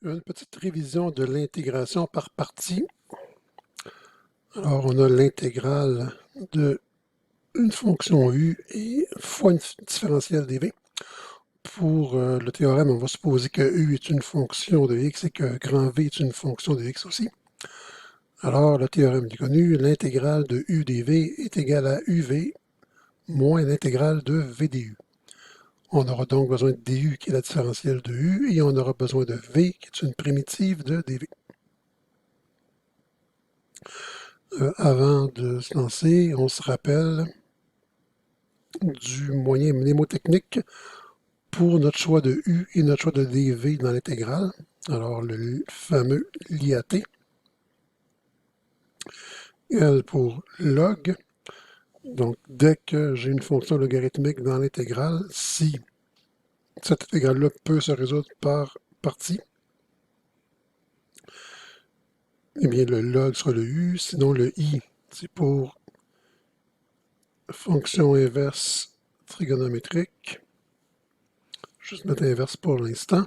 Une petite révision de l'intégration par partie. Alors, on a l'intégrale de une fonction u et fois une différentielle dv. Pour le théorème, on va supposer que u est une fonction de x et que grand V est une fonction de x aussi. Alors, le théorème est connu, l'intégrale de u dv est égale à uv moins l'intégrale de v du. On aura donc besoin de du qui est la différentielle de u et on aura besoin de v qui est une primitive de dv. Avant de se lancer, on se rappelle du moyen mnémotechnique pour notre choix de u et notre choix de dv dans l'intégrale. Alors, le fameux LIAT. L pour log. Donc, dès que j'ai une fonction logarithmique dans l'intégrale, si cette intégrale-là peut se résoudre par partie, eh bien, le log sera le u. Sinon, le i, c'est pour fonction inverse trigonométrique. Juste mettre inverse pour l'instant.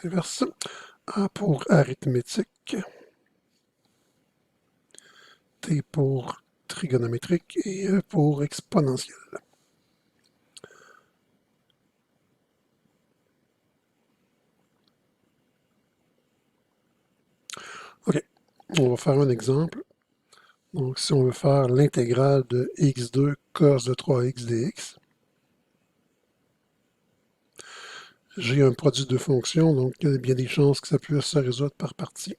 Inverse. A pour arithmétique. T pour trigonométrique et E pour exponentielle. OK, on va faire un exemple. Donc, si on veut faire l'intégrale de x2 cos de 3x dx, j'ai un produit de fonctions, donc il y a bien des chances que ça puisse se résoudre par partie.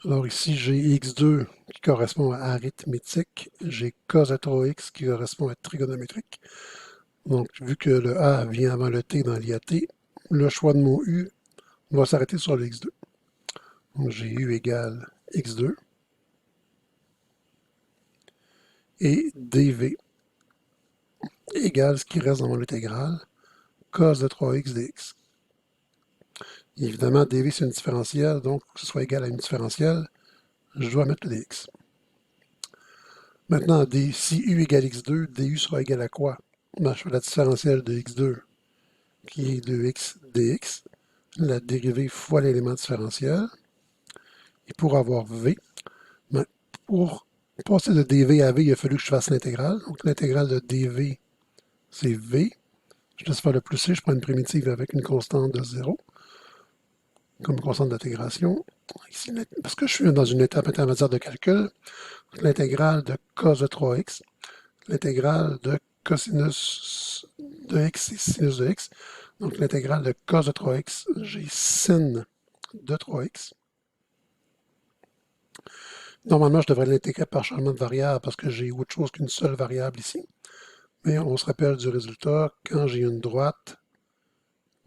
Alors ici, j'ai x2 qui correspond à arithmétique, j'ai cos de 3x qui correspond à trigonométrique. Donc, vu que le a vient avant le t dans l'IAT, le choix de mon u va s'arrêter sur le x2. Donc, j'ai u égale x2 et dv égale ce qui reste dans mon intégrale, cos de 3x dx. Évidemment, dv c'est une différentielle, donc pour que ce soit égal à une différentielle, je dois mettre le dx. Maintenant, si u égale x2, du sera égal à quoi? Ben, je fais la différentielle de x2, qui est 2x dx, la dérivée fois l'élément différentiel. Et pour avoir v, ben, pour passer de dv à v, il a fallu que je fasse l'intégrale. Donc l'intégrale de dv, c'est v. Je laisse faire le plus c, je prends une primitive avec une constante de 0 comme constante d'intégration. Parce que je suis dans une étape intermédiaire de calcul, l'intégrale de cos de 3x, l'intégrale de cosinus de x et sinus de x. Donc l'intégrale de cos de 3x, j'ai sin de 3x. Normalement, je devrais l'intégrer par changement de variable parce que j'ai autre chose qu'une seule variable ici. Mais on se rappelle du résultat, quand j'ai une droite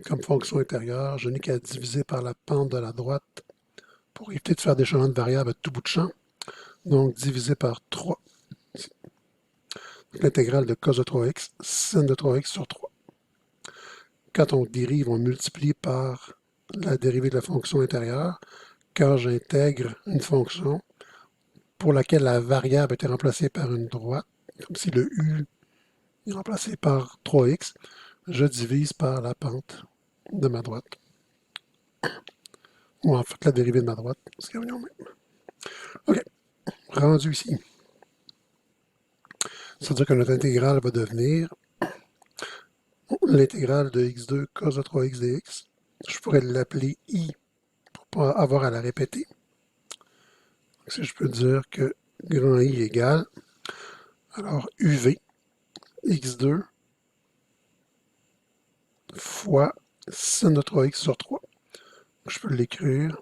comme fonction intérieure, je n'ai qu'à diviser par la pente de la droite pour éviter de faire des changements de variables à tout bout de champ. Donc, divisé par 3. L'intégrale de cos de 3x, sin de 3x sur 3. Quand on dérive, on multiplie par la dérivée de la fonction intérieure. Quand j'intègre une fonction pour laquelle la variable était remplacée par une droite, comme si le u est remplacé par 3x, je divise par la pente de ma droite. Ou en fait, la dérivée de ma droite. OK, rendu ici. Ça veut dire que notre intégrale va devenir l'intégrale de x2 cos de 3x dx. Je pourrais l'appeler i pour pas avoir à la répéter. Donc, si je peux dire que grand I égale, alors uv x2 fois sin de 3x sur 3. Je peux l'écrire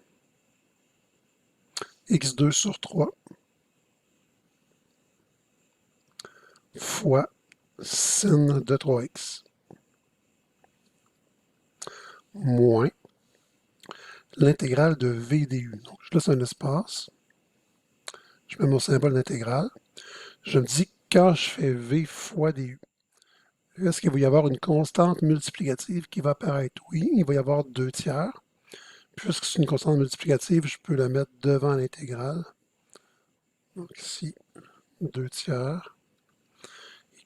x2 sur 3 fois sin de 3x moins l'intégrale de v du. Donc, je laisse un espace. Je mets mon symbole d'intégrale. Je me dis, quand je fais v fois du, est-ce qu'il va y avoir une constante multiplicative qui va apparaître? Oui, il va y avoir 2 tiers. Puisque c'est une constante multiplicative, je peux la mettre devant l'intégrale. Donc ici, 2 tiers.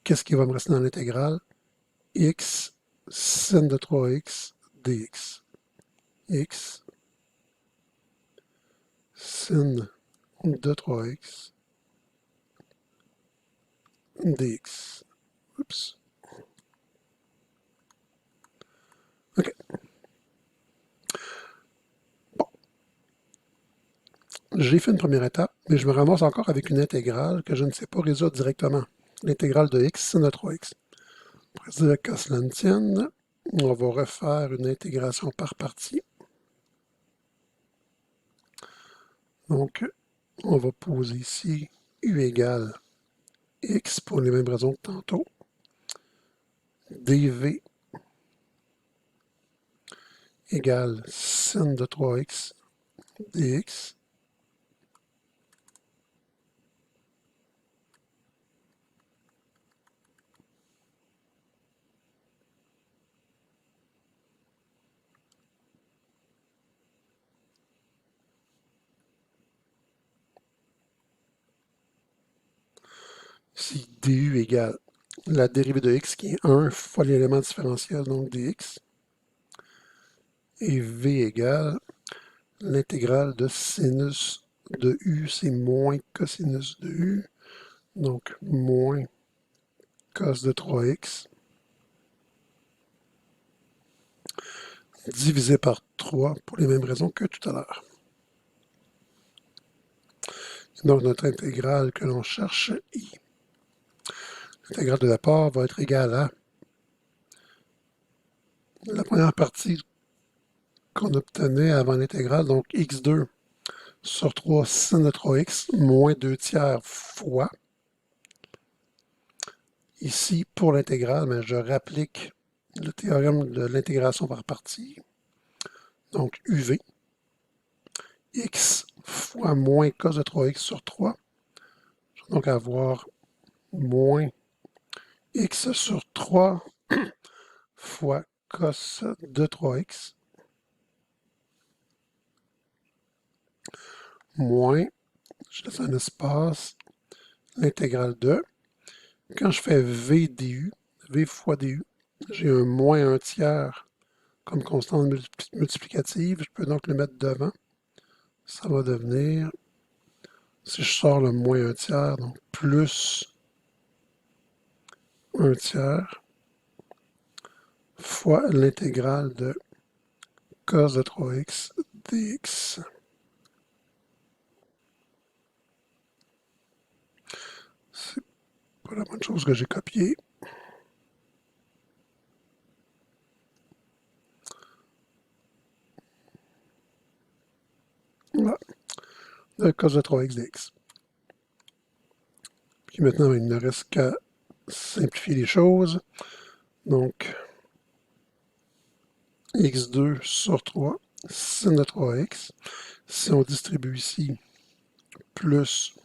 Qu'est-ce qui va me rester dans l'intégrale? X sin de 3x dx. X sin de 3x dx. Oups. OK. Bon. J'ai fait une première étape, mais je me ramasse encore avec une intégrale que je ne sais pas résoudre directement. L'intégrale de x sin de 3x. Pour dire qu'à cela ne tienne, on va refaire une intégration par partie. Donc, on va poser ici u égale x pour les mêmes raisons que tantôt. dv égale sin de 3x dx. Ici, du égale la dérivée de x qui est 1 fois l'élément différentiel, donc dx. Et v égale l'intégrale de sinus de u, c'est moins cosinus de u, donc moins cos de 3x, divisé par 3 pour les mêmes raisons que tout à l'heure. Donc notre intégrale que l'on cherche, i. L'intégrale de la part va être égale à la première partie qu'on obtenait avant l'intégrale, donc x2 sur 3 sin de 3x moins 2 tiers fois. Ici, pour l'intégrale, je rapplique le théorème de l'intégration par partie. Donc, UV, x fois moins cos de 3x sur 3. Je vais donc avoir moins x sur 3 fois cos de 3x moins, je laisse un espace, l'intégrale de. Quand je fais v du, v fois du, j'ai un moins 1 tiers comme constante multiplicative. Je peux donc le mettre devant. Ça va devenir, si je sors le moins 1 tiers, donc plus 1 tiers fois l'intégrale de cos de 3x dx. C'est pas la bonne chose que j'ai copiée. Voilà, de cos de 3x dx. Puis maintenant, il ne reste qu'à simplifier les choses. Donc, x2 sur 3, sin de 3x. Si on distribue ici, plus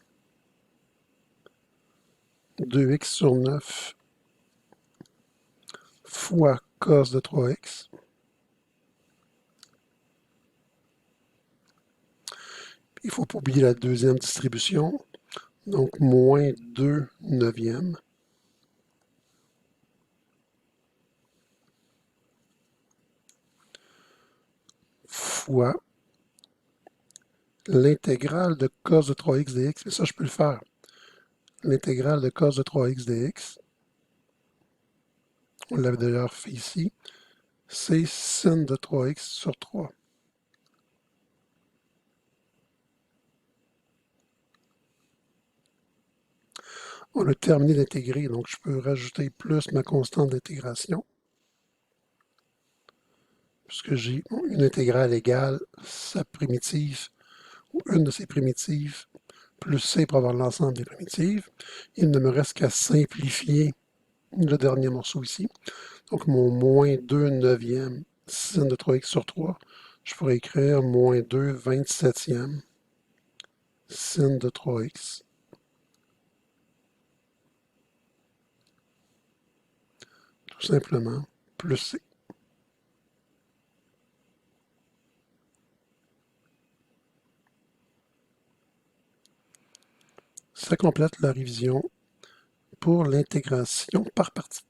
2x sur 9 fois cos de 3x. Il ne faut pas oublier la deuxième distribution, donc moins 2 neuvièmes fois l'intégrale de cos de 3x dx, mais ça je peux le faire. L'intégrale de cos de 3x dx, on l'avait d'ailleurs fait ici, c'est sin de 3x sur 3. On a terminé d'intégrer, donc je peux rajouter plus ma constante d'intégration, puisque j'ai une intégrale égale sa primitive, ou une de ses primitives, plus c pour avoir l'ensemble des primitives. Il ne me reste qu'à simplifier le dernier morceau ici. Donc mon moins 2 neuvième sin de 3x sur 3, je pourrais écrire moins 2 27e sin de 3x. Tout simplement, plus c. Ça complète la révision pour l'intégration par partie.